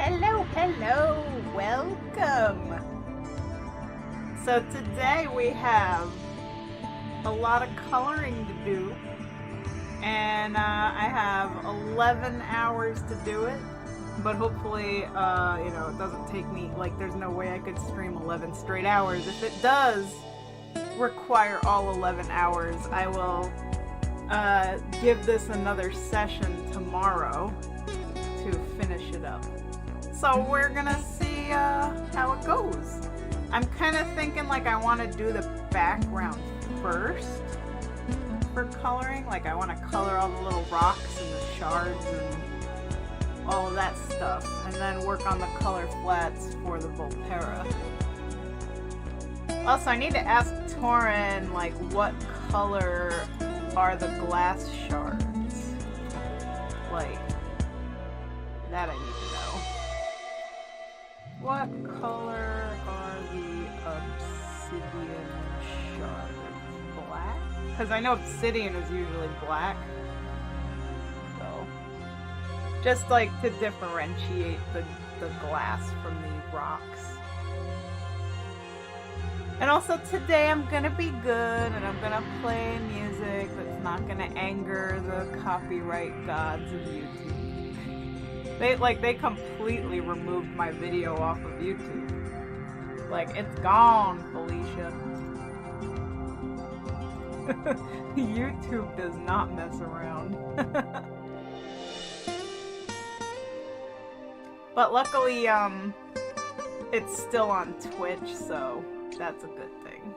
Hello, welcome. So today we have a lot of coloring to do, and I have 11 hours to do it, but hopefully, it doesn't take me, like, there's no way I could stream 11 straight hours. If it does require all 11 hours, I will give this another session tomorrow to finish it up. So we're gonna see how it goes. I'm kind of thinking like I want to do the background first for coloring. Like I want to color all the little rocks and the shards and all of that stuff, and then work on the color flats for the Vulpera. Also, I need to ask Torin, like, what color are the glass shards? Like, that I need to know. What color are the obsidian shards? Black? Because I know obsidian is usually black. So, just like to differentiate the glass from the rocks. And also today I'm gonna be good and I'm gonna play music that's not gonna anger the copyright gods of YouTube. They completely removed my video off of YouTube. Like, it's gone, Felicia. YouTube does not mess around. But luckily, it's still on Twitch, so that's a good thing.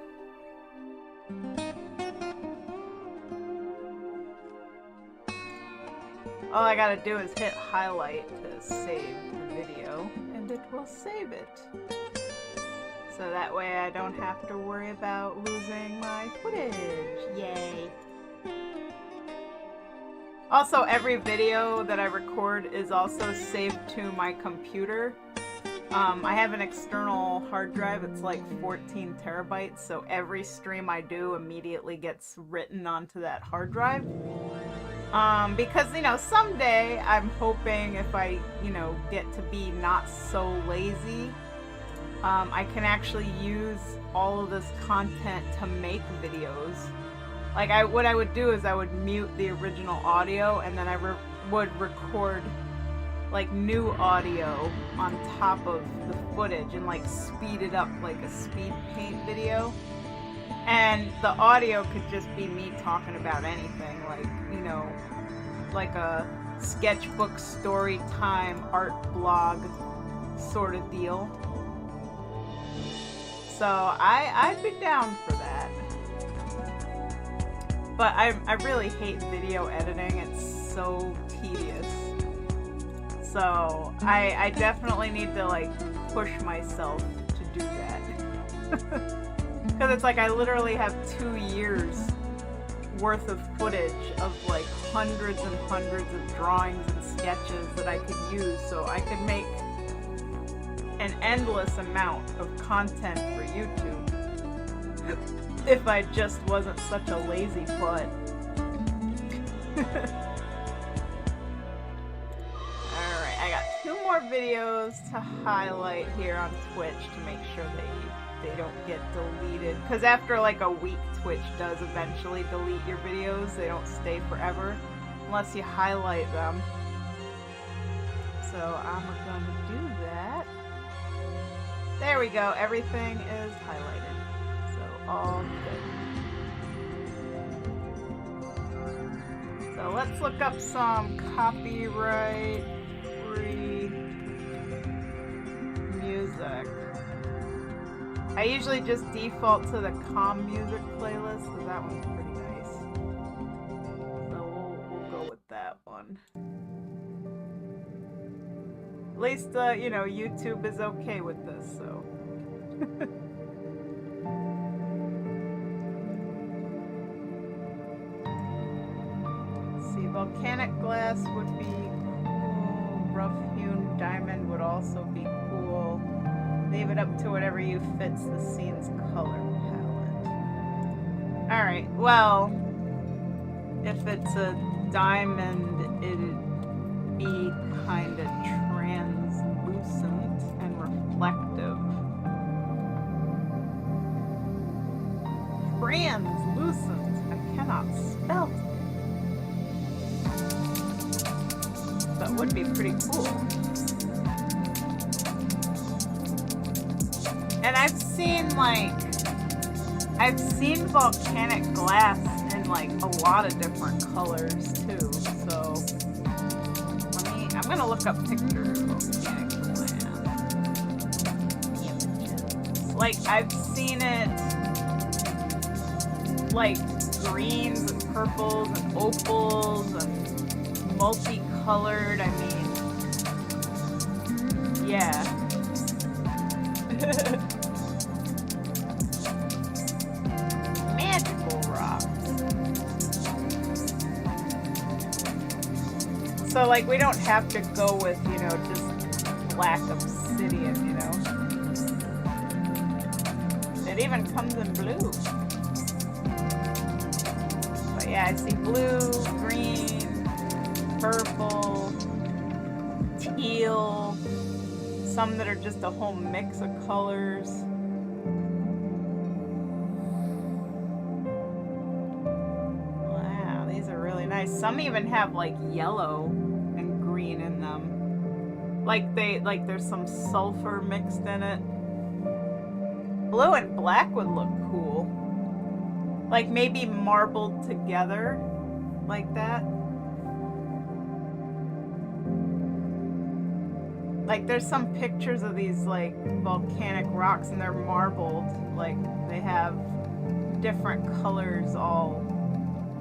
All I gotta do is hit highlight to save the video, and it will save it. So that way I don't have to worry about losing my footage. Yay. Also, every video that I record is also saved to my computer. I have an external hard drive. It's like 14 terabytes, so every stream I do immediately gets written onto that hard drive. Because, someday I'm hoping if I, get to be not so lazy, I can actually use all of this content to make videos. Like, what I would do is I would mute the original audio, and then I would record like new audio on top of the footage and like speed it up like a speed paint video. And the audio could just be me talking about anything, like, like a sketchbook story time art blog sort of deal. So I'd be down for that. But I really hate video editing. It's so tedious. So I definitely need to like push myself to do that. Because it's like I literally have 2 years worth of footage of like hundreds and hundreds of drawings and sketches that I could use, so I could make an endless amount of content for YouTube if I just wasn't such a lazy butt. Alright, I got 2 more videos to highlight here on Twitch to make sure they don't get deleted. Because after like a week, Twitch does eventually delete your videos. They don't stay forever unless you highlight them. So I'm gonna do that. There we go. Everything is highlighted. So all good. So let's look up some copyright free music. I usually just default to the calm music playlist because that one's pretty nice. So we'll go with that one. At least, YouTube is okay with this, so. Let's see, volcanic glass would be cool. Rough-hewn diamond would also be cool. Leave it up to whatever you fits the scene's color palette. Alright, well, if it's a diamond, it'd be kind of translucent. pretty cool. And I've seen volcanic glass in like a lot of different colors too. So I'm gonna look up pictures of volcanic glass. Like I've seen it like greens and purples and opals and multicolored. I mean, yeah. Magical rocks. So like we don't have to go with, you know, just black obsidian, you know. It even comes in blue. But yeah, I see blue, green, purple, teal, some that are just a whole mix of colors. Wow, these are really nice. Some even have like yellow and green in them. Like there's some sulfur mixed in it. Blue and black would look cool. Like maybe marbled together like that. Like there's some pictures of these like volcanic rocks and they're marbled. Like they have different colors all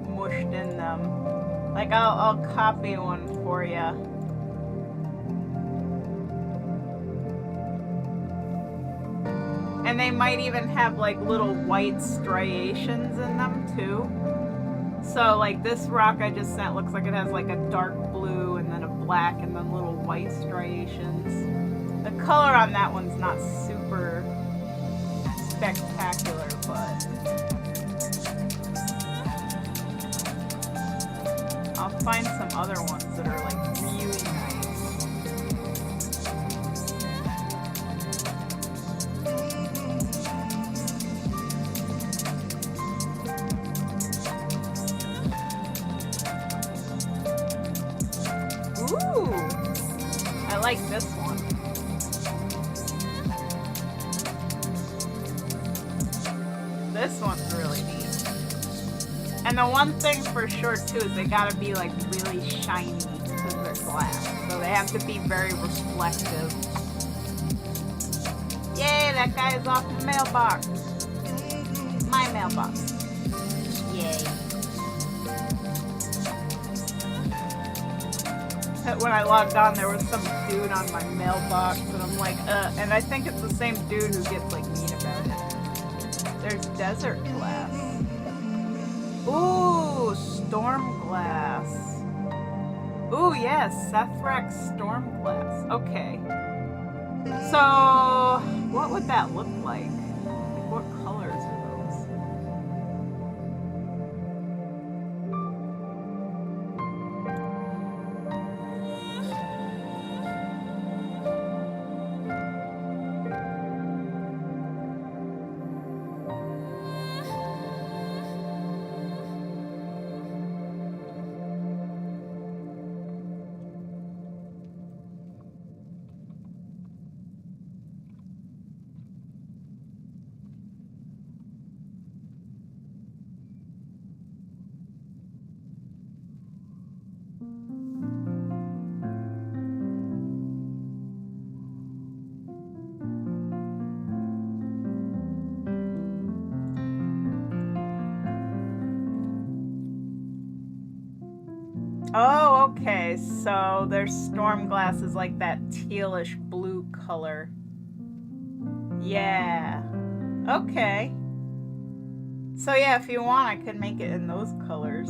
mushed in them. Like I'll copy one for you. And they might even have like little white striations in them too. So like this rock I just sent looks like it has like a dark blue and then a black and then little white striations. The color on that one's not super spectacular, but I'll find some other ones that are like really nice. Ooh, I like this one. This one's really neat. And the one thing for sure too is they gotta be like really shiny because they're glass. So they have to be very reflective. Yay, that guy is off the mailbox. My mailbox. Yay. When I logged on, there was some dude on my mailbox, and I'm like, and I think it's the same dude who gets like mean about it. There's desert glass. Ooh, storm glass. Ooh, yes, Sethrak storm glass. Okay. So, what would that look like? Like what colors are those? Oh, okay. So their storm glass is like that tealish blue color. Yeah. Okay. So yeah, if you want, I could make it in those colors.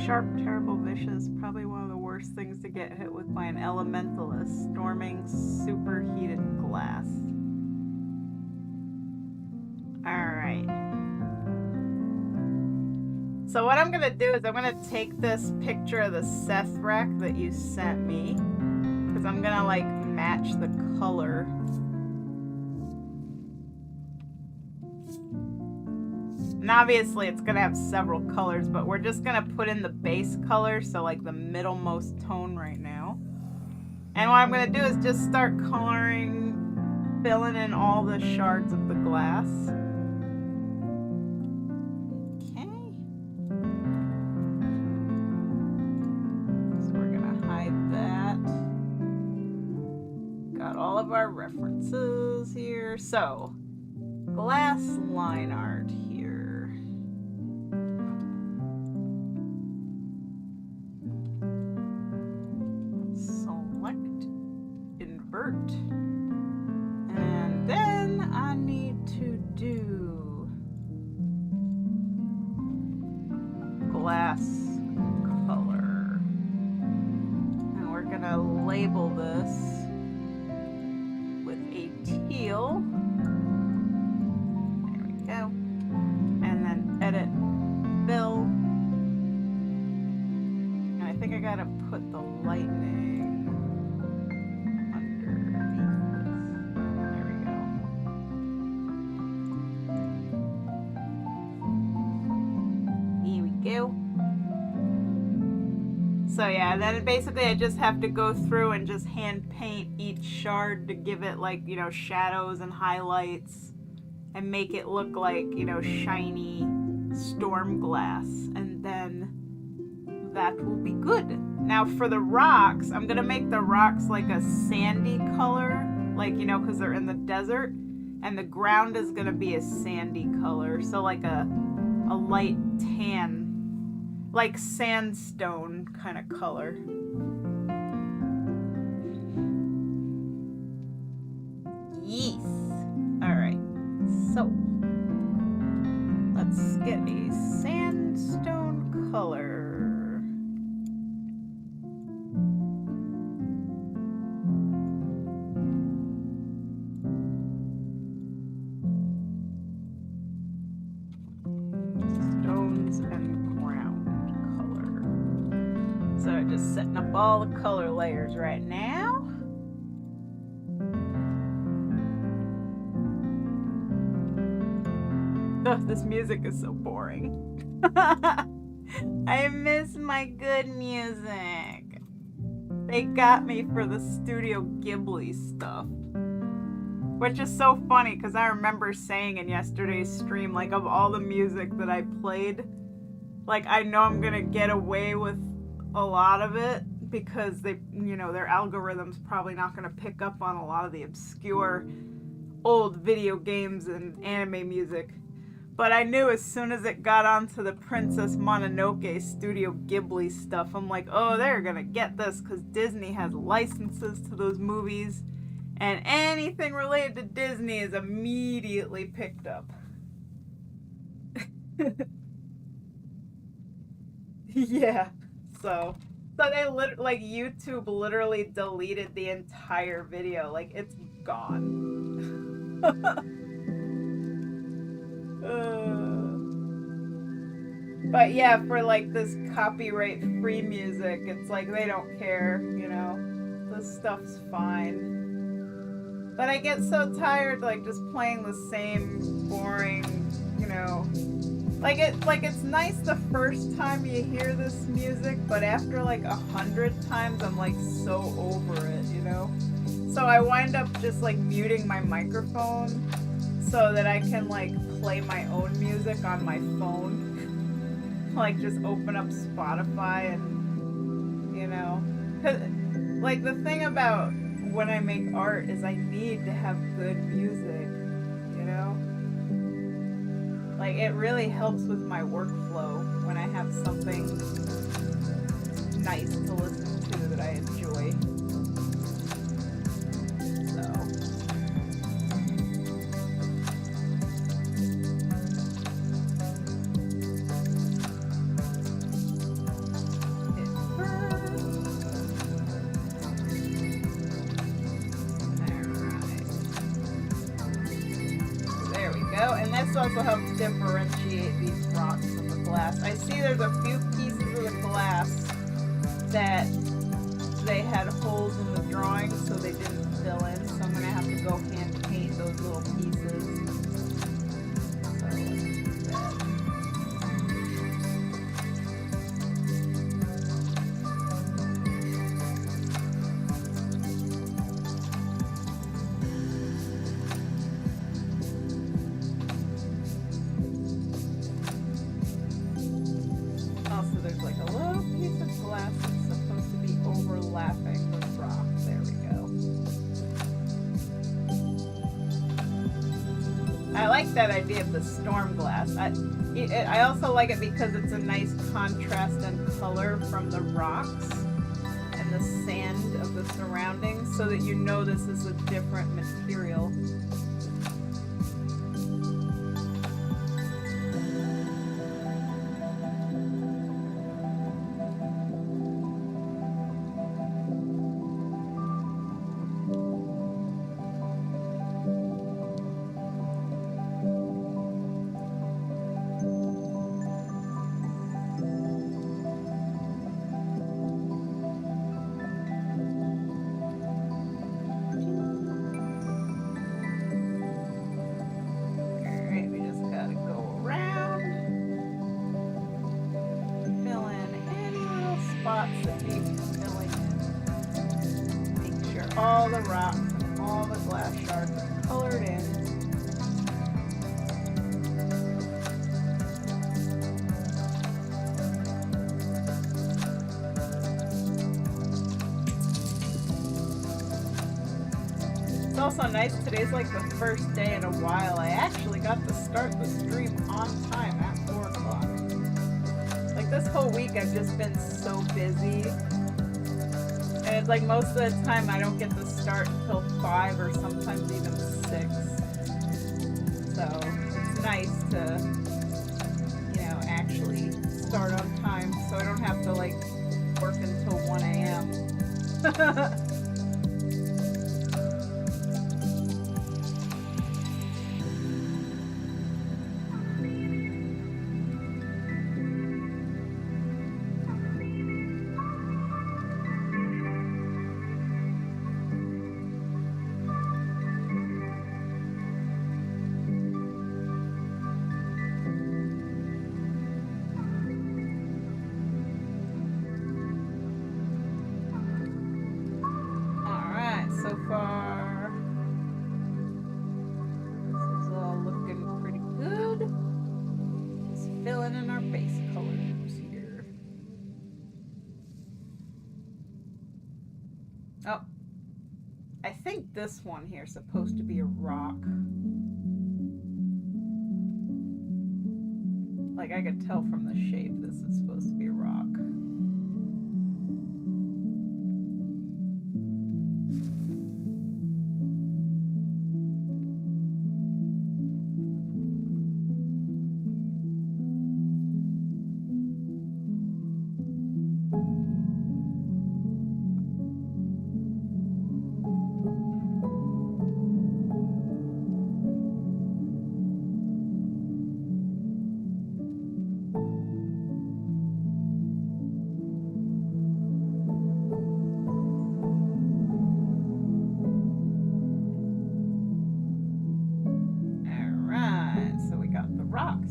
Sharp, terrible, vicious. Probably one of the worst things to get hit with by an elementalist. Storming, superheated glass. Alright. So what I'm gonna do is I'm gonna take this picture of the Seth rack that you sent me. Because I'm gonna like match the color. And obviously it's gonna have several colors, but we're just gonna put in the base color, so like the middlemost tone right now. And what I'm gonna do is just start coloring, filling in all the shards of the glass. Okay. So we're gonna hide that. Got all of our references here. So, glass line art here. Invert, and then I need to do glass color, and we're gonna label this with a teal. There we go. And then edit fill, and I think I gotta put the lightning go. So yeah, then basically I just have to go through and just hand paint each shard to give it like, you know, shadows and highlights and make it look like, you know, shiny storm glass, and then that will be good. Now for the rocks, I'm gonna make the rocks like a sandy color, like, you know, because they're in the desert, and the ground is gonna be a sandy color, so like a light tan, like sandstone kind of color. Yes. All right. So let's get a sandstone color. Stones and ground color. So just setting up all the color layers right now. Ugh, this music is so boring. I miss my good music. They got me for the Studio Ghibli stuff. Which is so funny because I remember saying in yesterday's stream, like, of all the music that I played, like, I know I'm gonna get away with a lot of it because they, you know, their algorithm's probably not gonna pick up on a lot of the obscure old video games and anime music. But I knew as soon as it got onto the Princess Mononoke Studio Ghibli stuff, I'm like, oh, they're gonna get this because Disney has licenses to those movies, and anything related to Disney is immediately picked up. Yeah, so they like YouTube literally deleted the entire video, like it's gone. But yeah, for like this copyright free music, it's like they don't care, you know, this stuff's fine. But I get so tired like just playing the same boring, you know, like it's nice the first time you hear this music, but after like 100 times I'm like so over it, you know. So I wind up just like muting my microphone so that I can like play my own music on my phone. Like just open up Spotify and, you know, 'cause like the thing about when I make art is I need to have good music, you know. Like it really helps with my workflow when I have something nice to listen to that I enjoy. this also helps differentiate these rocks from the glass. I see there's a few pieces of the glass that they had holes in the drawing, so they didn't fill in. So I'm gonna have to go hand paint those little pieces. So let's do that. Also, there's like a little piece of glass that's supposed to be overlapping the rock. There we go. I like that idea of the storm glass. I also like it because it's a nice contrast and color from the rocks and the sand of the surroundings, so that you know this is a different material. All the rocks and all the glass shards are colored in. It's also nice, today's like the first day in a while I actually got to start the stream on time at 4 o'clock. Like this whole week I've just been so busy. And it's like most of the time I don't get to start until 5 or sometimes even 6. So it's nice to, you know, actually start on time so I don't have to like work until 1 a.m. So far, this is all looking pretty good. Just filling in our base colors here. Oh, I think this one here is supposed to be a rock. Like I could tell from the shape this is supposed to be a rock.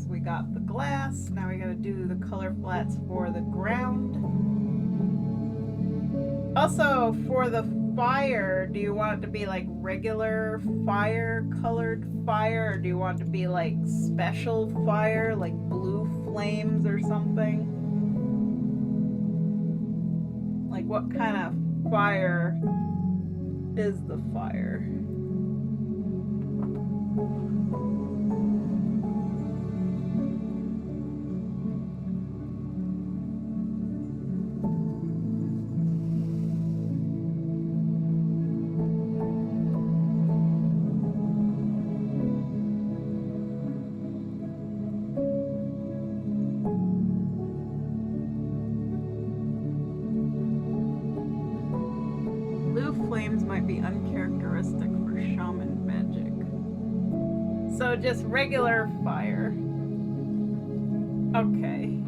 We got the glass. Now we gotta do the color flats for the ground. Also, for the fire, do you want it to be like regular fire, colored fire, or do you want it to be like special fire, like blue flames or something? Like what kind of fire is the fire? Flames might be uncharacteristic for shaman magic. So just regular fire. Okay.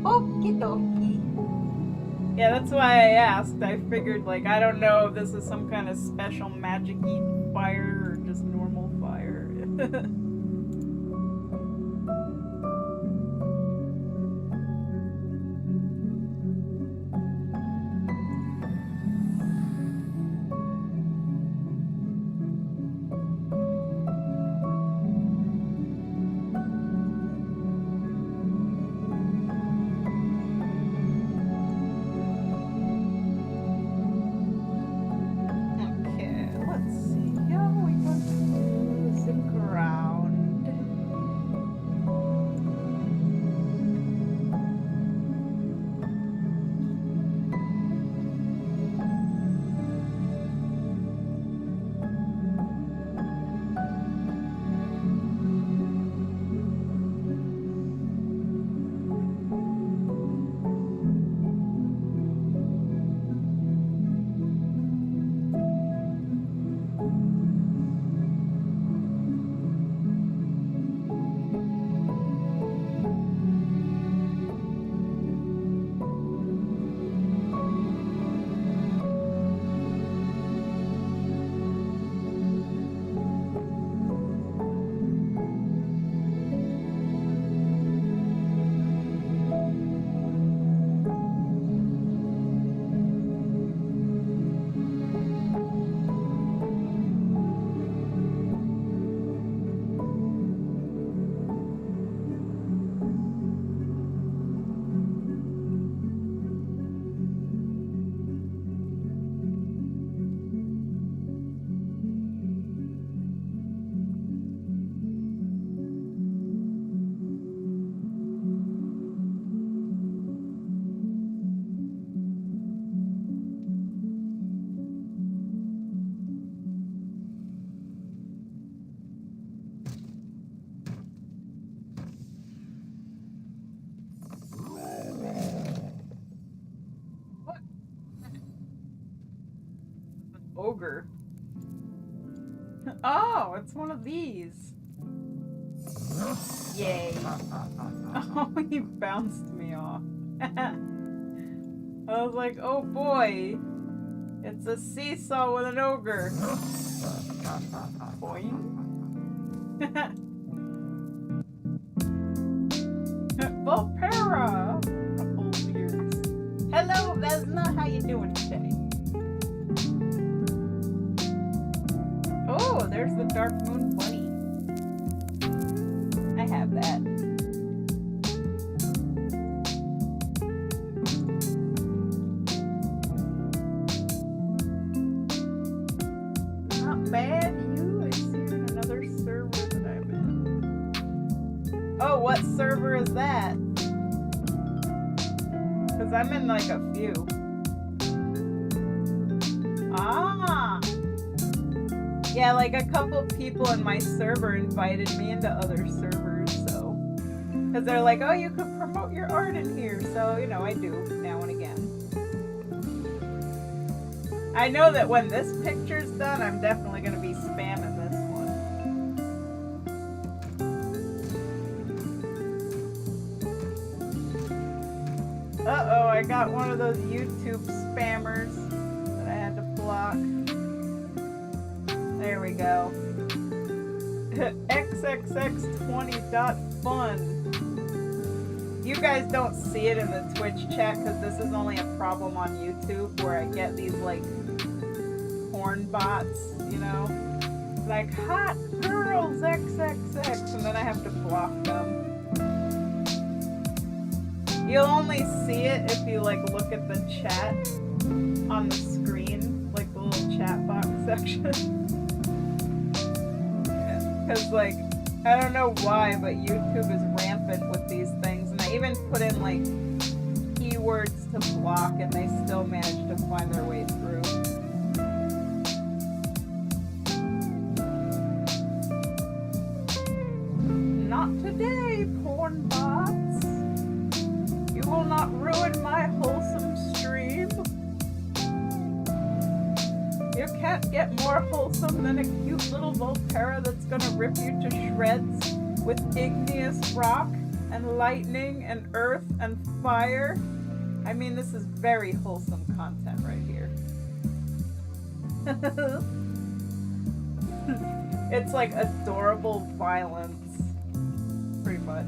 Okie dokie. Yeah, that's why I asked. I figured, like, I don't know if this is some kind of special magic-y fire or just normal fire. Ogre. Oh, it's one of these. Yay. Oh, he bounced me off. I was like, oh boy. It's a seesaw with an ogre. Boing. Vulpera! Old ears. Hello, Vesna. How you doing today? Oh, there's the Dark Moon Bunny. I have that. Not bad, you. I see you're in another server that I'm in. Oh, what server is that? Because I'm in like a few. Ah! Yeah, like a couple people in my server invited me into other servers, so. Because they're like, oh, you could promote your art in here. So, you know, I do now and again. I know that when this picture's done, I'm definitely going to be spamming this one. Uh-oh, I got one of those YouTube spammers that I had to block. There we go. xxx20.fun. You guys don't see it in the Twitch chat because this is only a problem on YouTube where I get these like porn bots, you know? Like hot girls XXX, and then I have to block them. You'll only see it if you like look at the chat on the screen, like the little chat box section. Because, like, I don't know why, but YouTube is rampant with these things. And I even put in, like, keywords to block, and they still manage to find their way through. Not today, porn bots. You will not ruin my wholesome stream. You can't can't get more wholesome than a cute little Vulpera that's gonna rip you to shreds with igneous rock and lightning and earth and fire. I mean, this is very wholesome content right here. It's like adorable violence, pretty much.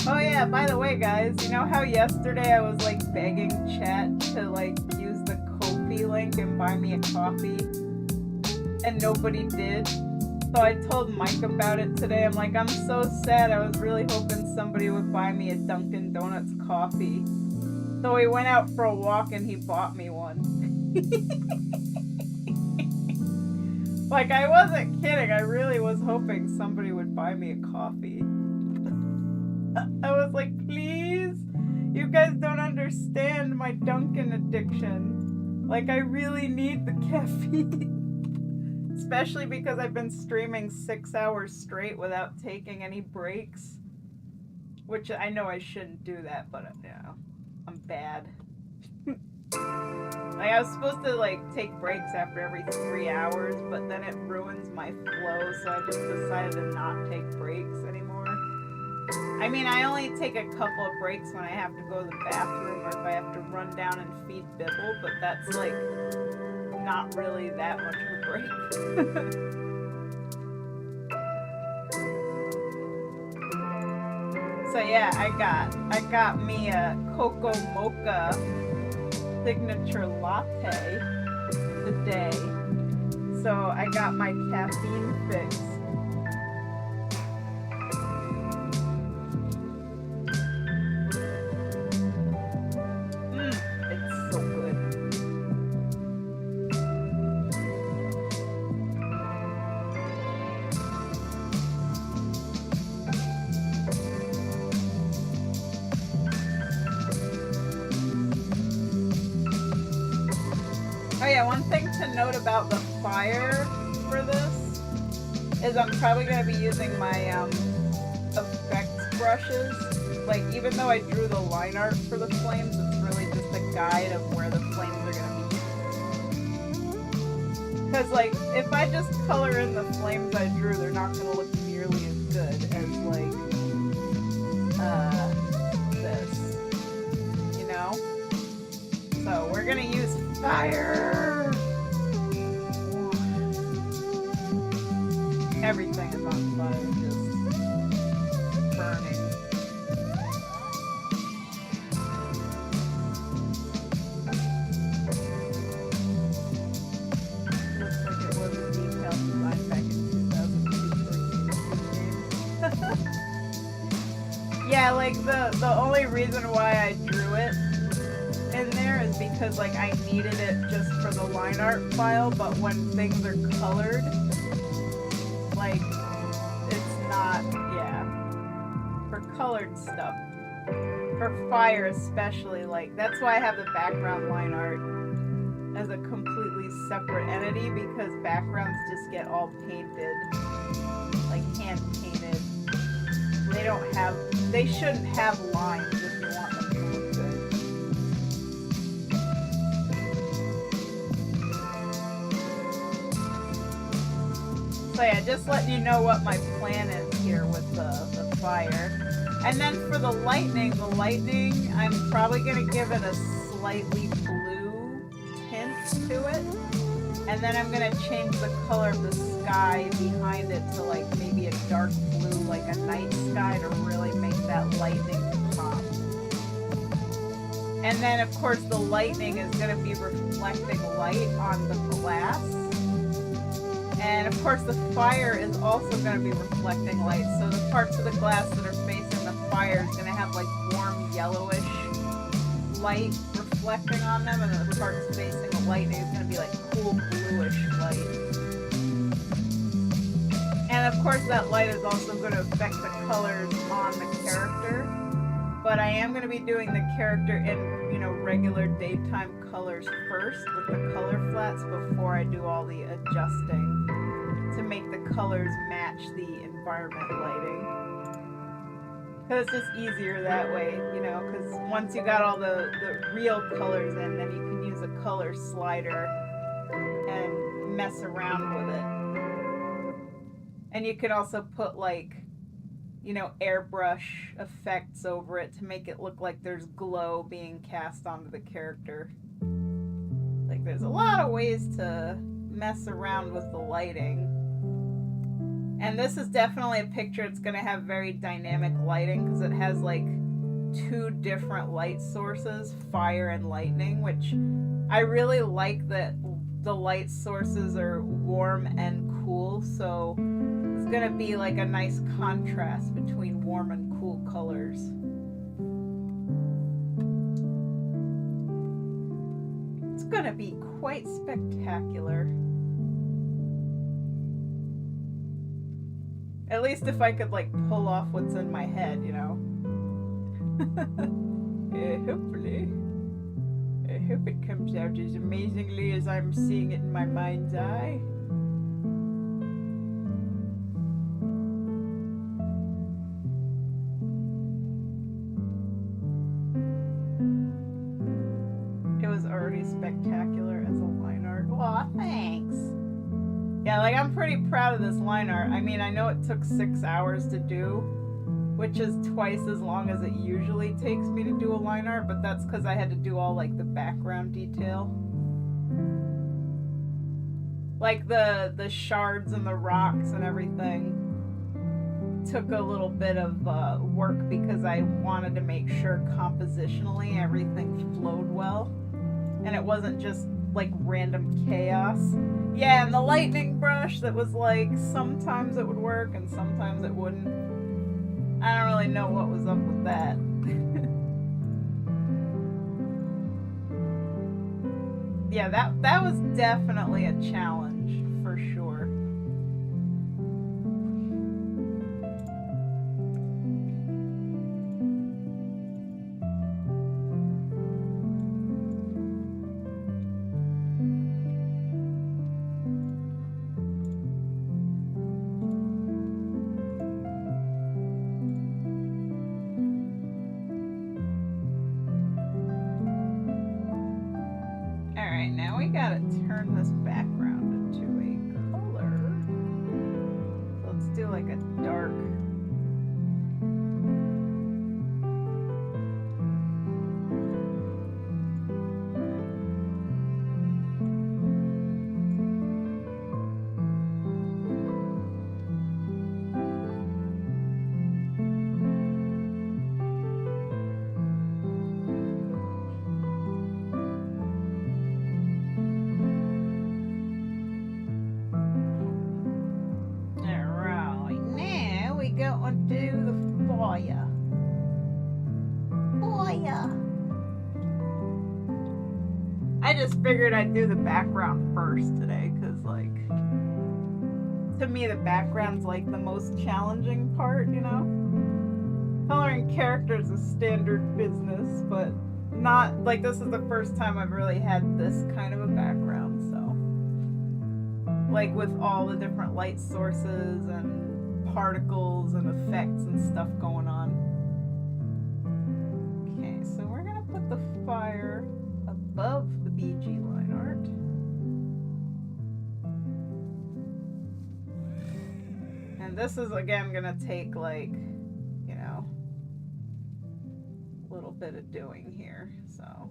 Oh yeah, by the way guys, you know how yesterday I was like begging chat to like use the Ko-fi link and buy me a coffee? And nobody did? So I told Mike about it today. I'm like, I'm so sad. I was really hoping somebody would buy me a Dunkin' Donuts coffee. So we went out for a walk and he bought me one. Like, I wasn't kidding. I really was hoping somebody would buy me a coffee. I was like, please, you guys don't understand my Dunkin' addiction. Like, I really need the caffeine. Especially because I've been streaming 6 hours straight without taking any breaks. Which I know I shouldn't do that, but you know, I'm bad. Like, I was supposed to like take breaks after every 3 hours, but then it ruins my flow, so I just decided to not take breaks anymore. I mean, I only take a couple of breaks when I have to go to the bathroom or if I have to run down and feed Bibble, but that's like not really that much of a break. So yeah, I got me a Cocoa Mocha signature latte today. So I got my caffeine fix. It's so good. Oh yeah, one thing to note about the fire for this is I'm probably going to be using my effects brushes. Like, even though I drew the line art for the flames, it's really just a guide of where the flames are going to be. Because, like, if I just color in the flames I drew, they're not going to look nearly as good as, like, this. You know? So, we're going to use fire! Everything is on fire, just burning. Looks like it was a detailed design back in 2002. Yeah, like the only reason why I drew it in there is because like I needed it just for the line art file, but when things are colored, like it's not, yeah, for colored stuff, for fire especially, like that's why I have the background line art as a completely separate entity, because backgrounds just get all painted, like hand painted. They shouldn't have lines if you want them to look good. So yeah, just letting you know what my plan is here with the fire. And then for the lightning, I'm probably going to give it a slightly blue tint to it. And then I'm gonna change the color of the sky behind it to like maybe a dark blue, like a night sky, to really make that lightning pop. And then of course the lightning is gonna be reflecting light on the glass. And of course the fire is also gonna be reflecting light. So the parts of the glass that are facing the fire is gonna have like warm yellowish light reflecting on them, and the parts facing the lightning is going to be like cool bluish light. And of course that light is also going to affect the colors on the character. But I am going to be doing the character in, you know, regular daytime colors first with the color flats before I do all the adjusting to make the colors match the environment lighting. Because it's just easier that way, you know, because once you got all the real colors in, then you can use a color slider and mess around with it. And you can also put like, you know, airbrush effects over it to make it look like there's glow being cast onto the character. Like there's a lot of ways to mess around with the lighting. And this is definitely a picture. It's going to have very dynamic lighting because it has like 2 different light sources, fire and lightning, which I really like that the light sources are warm and cool. So it's going to be like a nice contrast between warm and cool colors. It's going to be quite spectacular. At least if I could, like, pull off what's in my head, you know? Hopefully. I hope it comes out as amazingly as I'm seeing it in my mind's eye. It was already spectacular as a line art. Aw, thanks! Yeah, like I'm pretty proud of this line art. I mean, I know it took 6 hours to do, which is twice as long as it usually takes me to do a line art, but that's because I had to do all like the background detail. Like the shards and the rocks and everything took a little bit of work because I wanted to make sure compositionally everything flowed well. And it wasn't just like random chaos. Yeah, and the lightning brush that was like, sometimes it would work and sometimes it wouldn't. I don't really know what was up with that. Yeah, that was definitely a challenge, for sure. Alright, now we gotta turn this background into a color. So let's do like a dark. I just figured I'd do the background first today because, like, to me the background's like the most challenging part, you know? Coloring characters is standard business, but not, like, this is the first time I've really had this kind of a background, so. Like, with all the different light sources and particles and effects and stuff going on. Okay, so we're gonna put the fire above the BG line art. And this is again gonna take, like, you know, a little bit of doing here, so.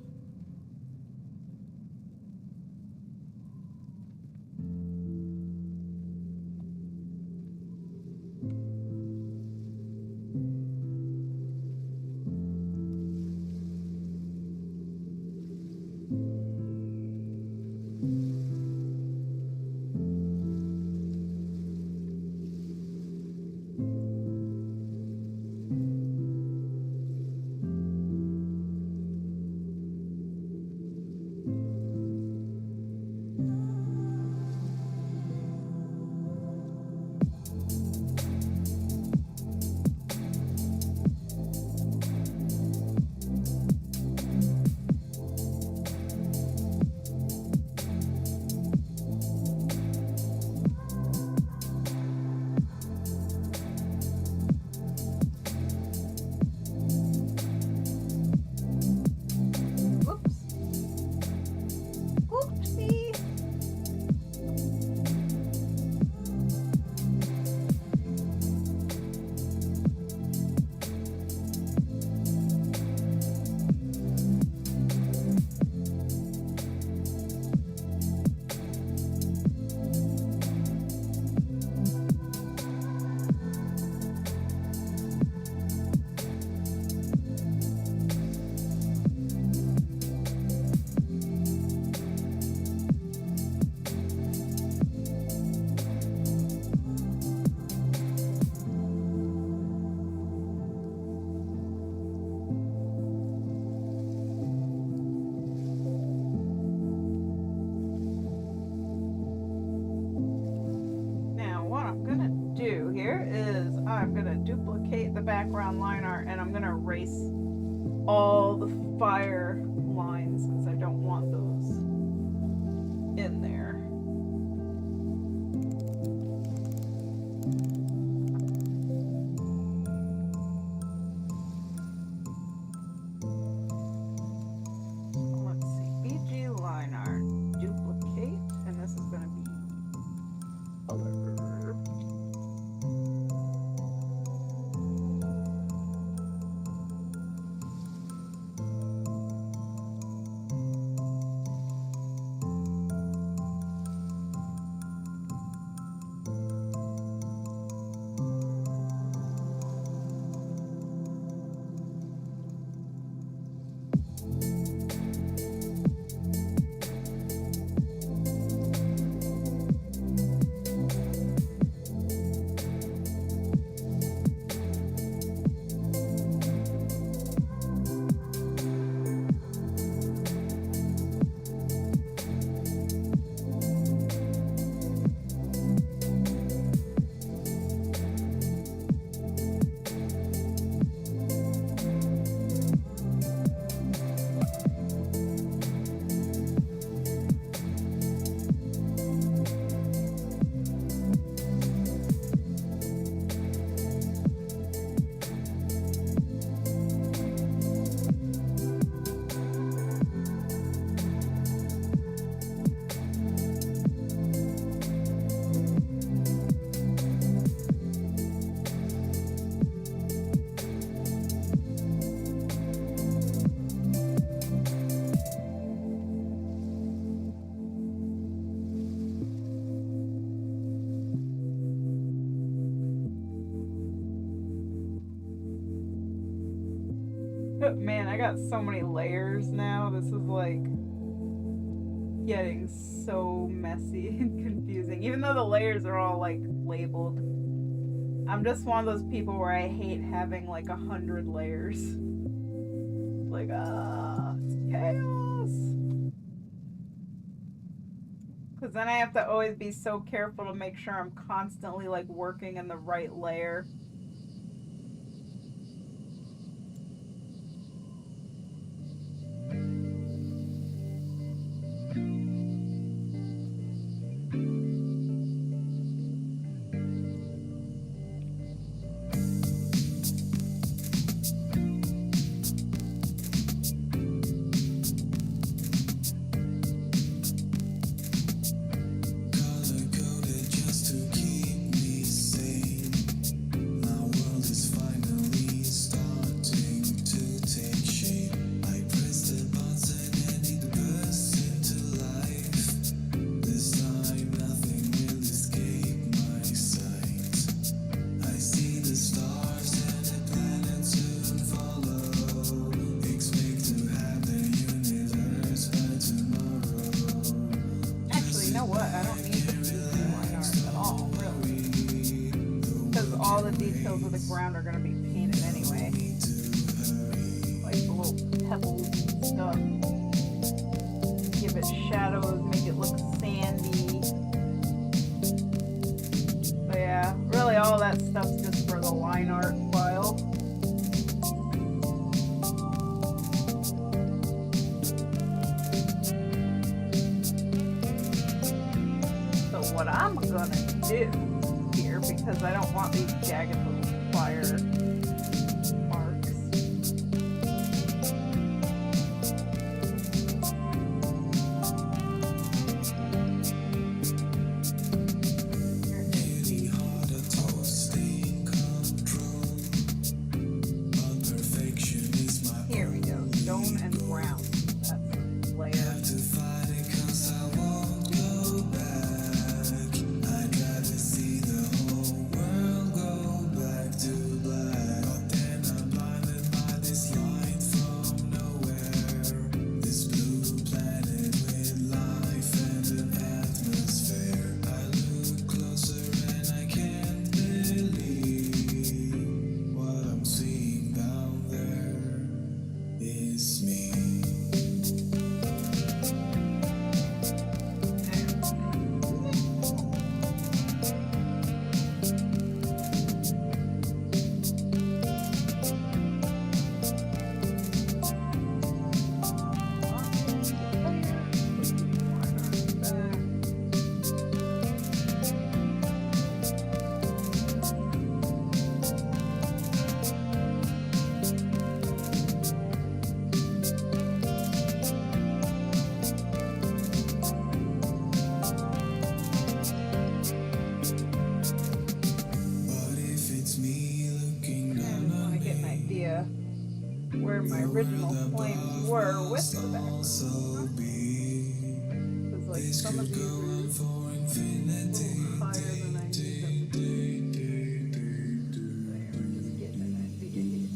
on line art, and I'm gonna erase all the fire lines because I don't want those in there. Let's see, BG line art, duplicate, and this is gonna be color. Man, I got so many layers now. This is like getting so messy and confusing. Even though the layers are all like labeled. I'm just one of those people where I hate having like 100 layers. Like, it's chaos. Because then I have to always be so careful to make sure I'm constantly like working in the right layer. All the details of the ground are going to be painted anyway. Like the little pebbles and stuff. Give it shadows, make it look sandy. But yeah, really all that stuff's just for the line art file. So what I'm going to do, because I don't want these jagged little fire marks. Here we go, stone and ground. That's the layer. my original flames were with the background. Because like some of these are a little higher than I need them to be. There, we're just getting an idea here.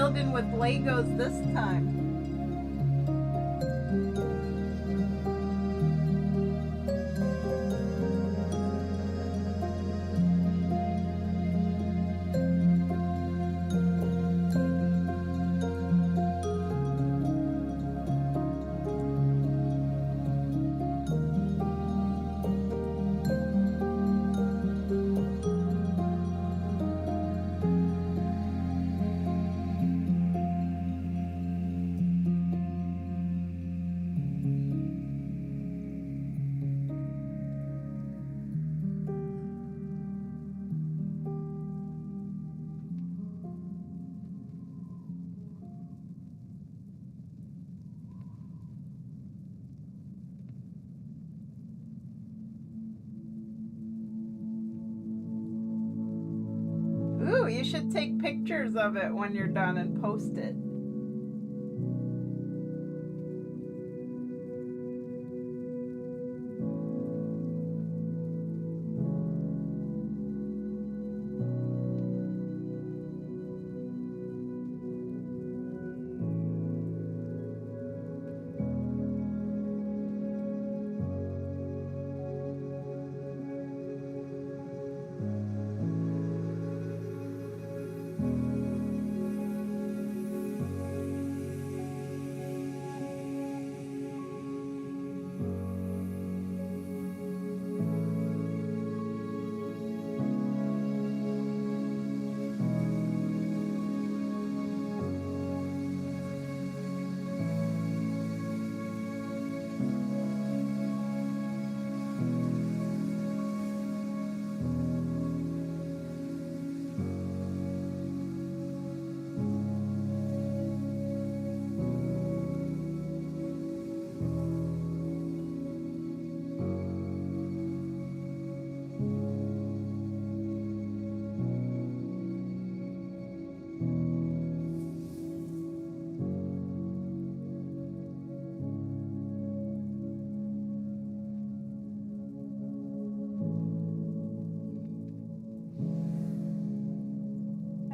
building with Legos this time? Ooh, you should take pictures of it when you're done and post it.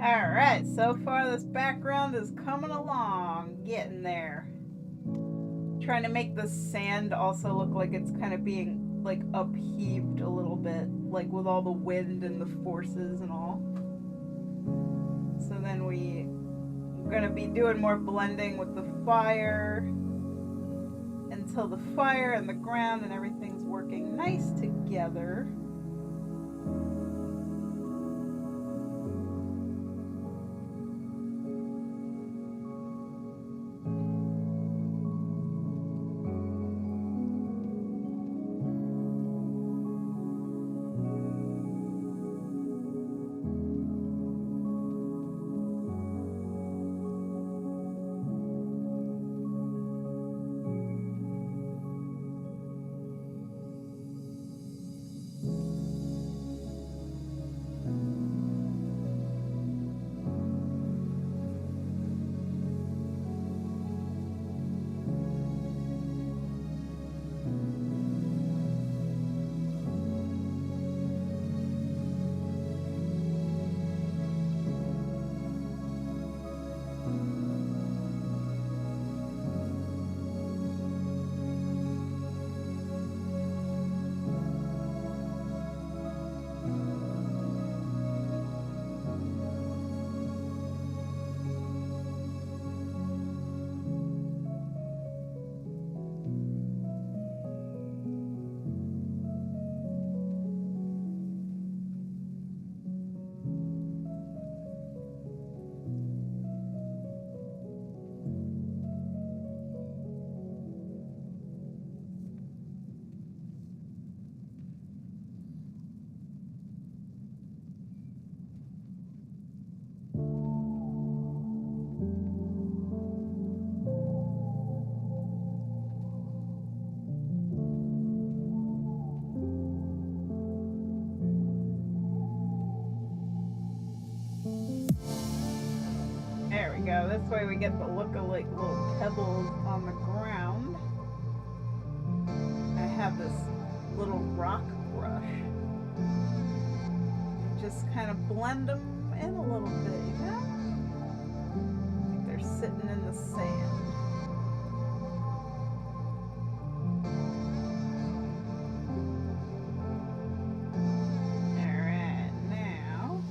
Alright, so far this background is coming along, getting there. Trying to make the sand also look like it's kind of being like upheaved a little bit, like with all the wind and the forces and all. So then we're gonna be doing more blending with the fire until the fire and the ground and everything's working nice together. There we go. This way we get the look of like little pebbles on the ground. I have this little rock brush. Just kind of blend them in a little bit, you know? sitting in the sand. Alright, now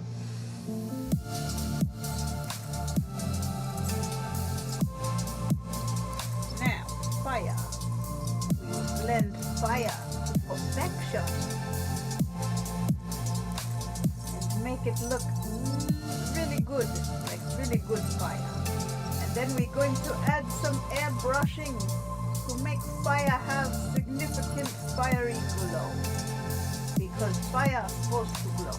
fire. We blend fire to perfection and make it look really good, like really good fire. And then we're going to add some airbrushing to make fire have significant fiery glow, because fire is supposed to glow.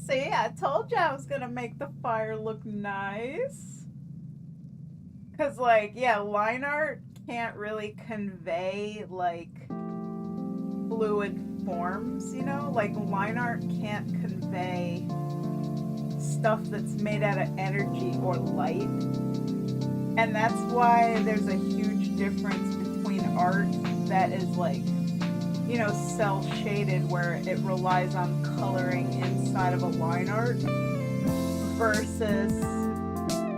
See, I told you I was gonna make the fire look nice. Cause like, yeah, line art can't really convey like fluid forms, you know? Like line art can't convey stuff that's made out of energy or light. And that's why there's a huge difference between art that is like, you know, cell shaded where it relies on coloring inside of a line art versus,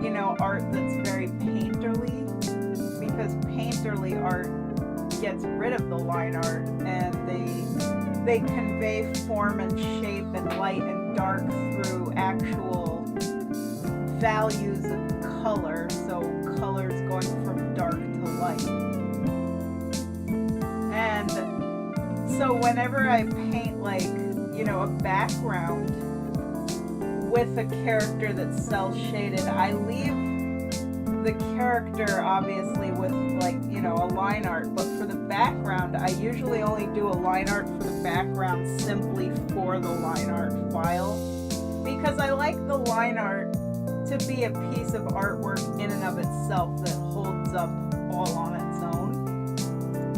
you know, art that's very painterly, because painterly art gets rid of the line art and they convey form and shape and light and dark through actual values of color, so colors going from dark to light. And so whenever I paint like, you know, a background with a character that's cell shaded, I leave the character obviously with like, you know, a line art, but for the background I usually only do a line art for the background simply for the line art file, because I like the line art to be a piece of artwork in and of itself that holds up all on its own.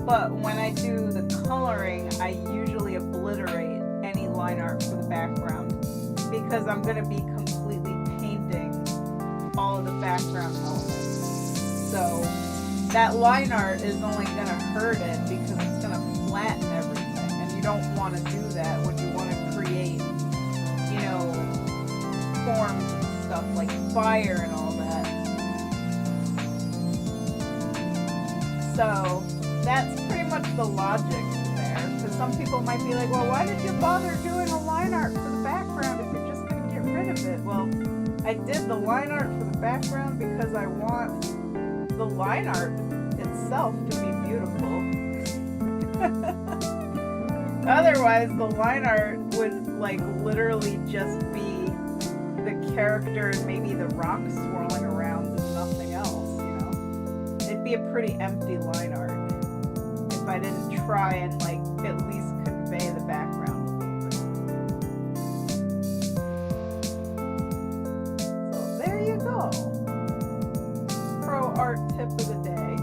But when I do the coloring, I usually obliterate any line art for the background, because I'm going to be completely painting all of the background elements. So that line art is only going to hurt it because it's going to flatten everything, and you don't want to do that when you want to create, you know, forms and stuff like fire and all that. So that's pretty much the logic there, because some people might be like, well, why did you bother doing a line art for the background if you're just going to get rid of it? Well, I did the line art for the background because I want the line art itself to be beautiful. Otherwise, the line art would like literally just be the character and maybe the rock swirling around and nothing else, you know? It'd be a pretty empty line art if I didn't try and like at least convey the background a little bit. So there you go. Pro art tip of the day.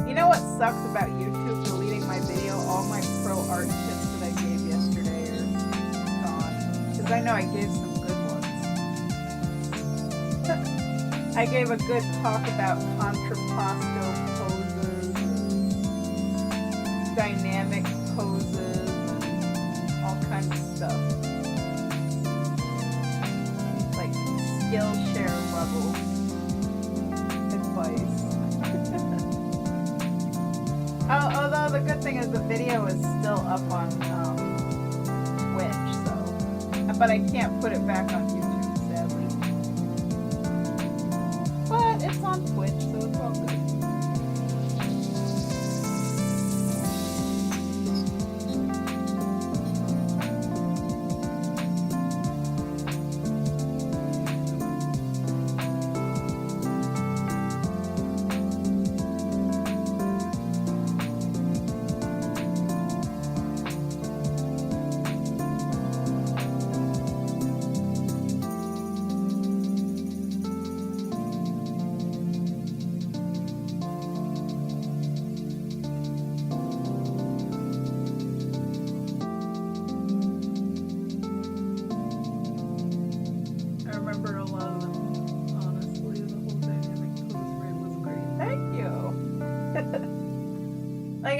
You know what sucks about YouTube deleting my video? All my pro art tips that I gave yesterday are gone. Because I know I gave some good ones. I gave a good talk about contrapposto poses, dynamic poses, and all kinds of stuff. Like Skillshare level advice. Although the good thing is the video is still up on Twitch, so, but I can't put it back on YouTube, sadly. But it's on Twitch, so it's all good.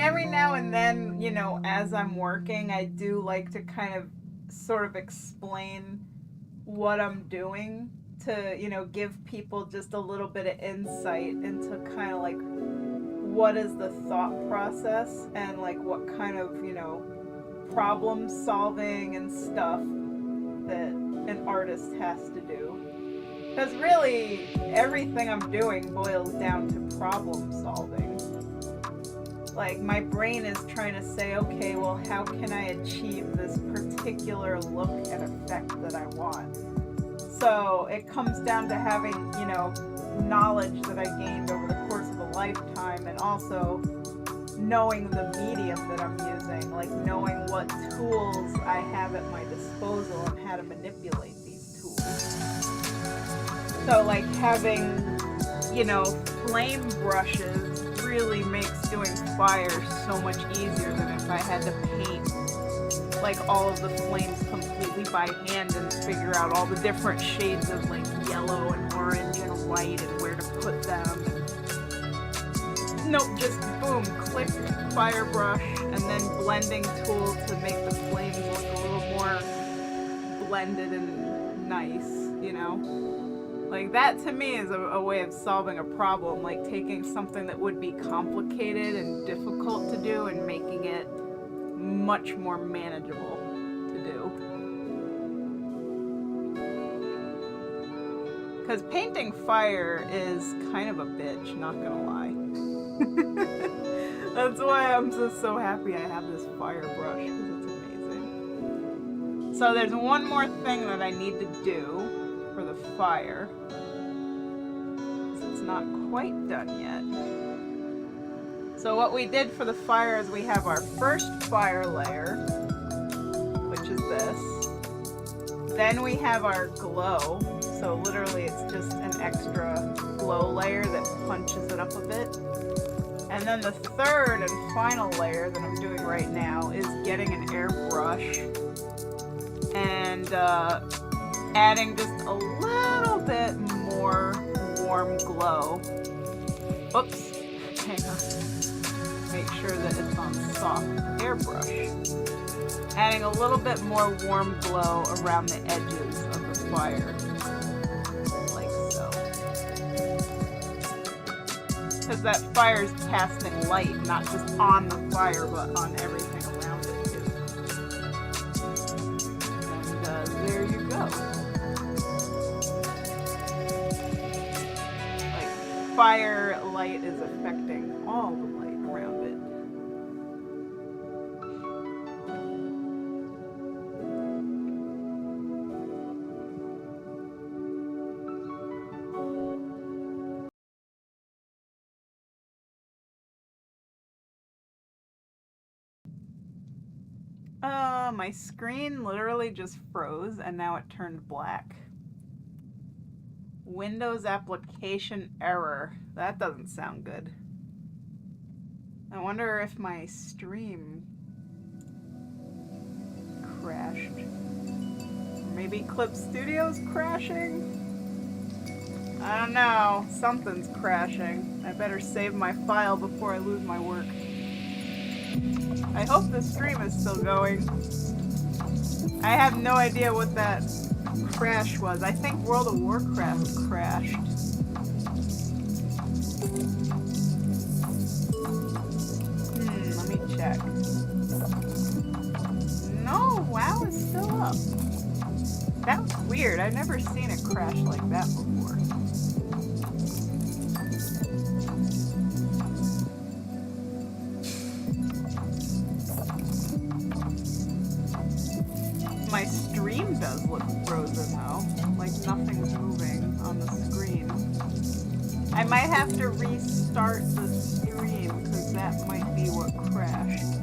every now and then, you know, as I'm working, I do like to kind of sort of explain what I'm doing to, you know, give people just a little bit of insight into kind of like what is the thought process and like what kind of, you know, problem solving and stuff that an artist has to do. Because really, everything I'm doing boils down to problem solving. Like, my brain is trying to say, okay, well, how can I achieve this particular look and effect that I want? So it comes down to having, you know, knowledge that I gained over the course of a lifetime, and also knowing the medium that I'm using, like knowing what tools I have at my disposal and how to manipulate these tools. So like having, you know, flame brushes really makes doing fire so much easier than if I had to paint like all of the flames completely by hand and figure out all the different shades of like yellow and orange and white and where to put them. Nope, just boom, click, fire brush, and then blending tool to make the flames look a little more blended and nice, you know? Like, that to me is a way of solving a problem, like taking something that would be complicated and difficult to do and making it much more manageable to do. Because painting fire is kind of a bitch, not gonna lie. That's why I'm just so happy I have this fire brush, because it's amazing. So there's one more thing that I need to do for the fire. It's not quite done yet. So what we did for the fire is we have our first fire layer, which is this. Then we have our glow. So literally it's just an extra glow layer that punches it up a bit. And then the third and final layer that I'm doing right now is getting an airbrush and adding just a little bit more warm glow. Oops, hang on. Make sure that it's on soft airbrush. Adding a little bit more warm glow around the edges of the fire. Like so. Because that fire's casting light, not just on the fire, but on everything around it too. And there you go. Like, fire light is affecting all the light around it. My screen literally just froze and now it turned black. Windows application error. That doesn't sound good. I wonder if my stream crashed. Maybe Clip Studio's crashing? I don't know. Something's crashing. I better save my file before I lose my work. I hope the stream is still going. I have no idea what that crash was. I think World of Warcraft crashed. Let me check. No, WoW is still up. That was weird. I've never seen it crash like that before. My stream does look frozen though, like nothing's moving on the screen. I might have to restart the stream because that might be what crashed.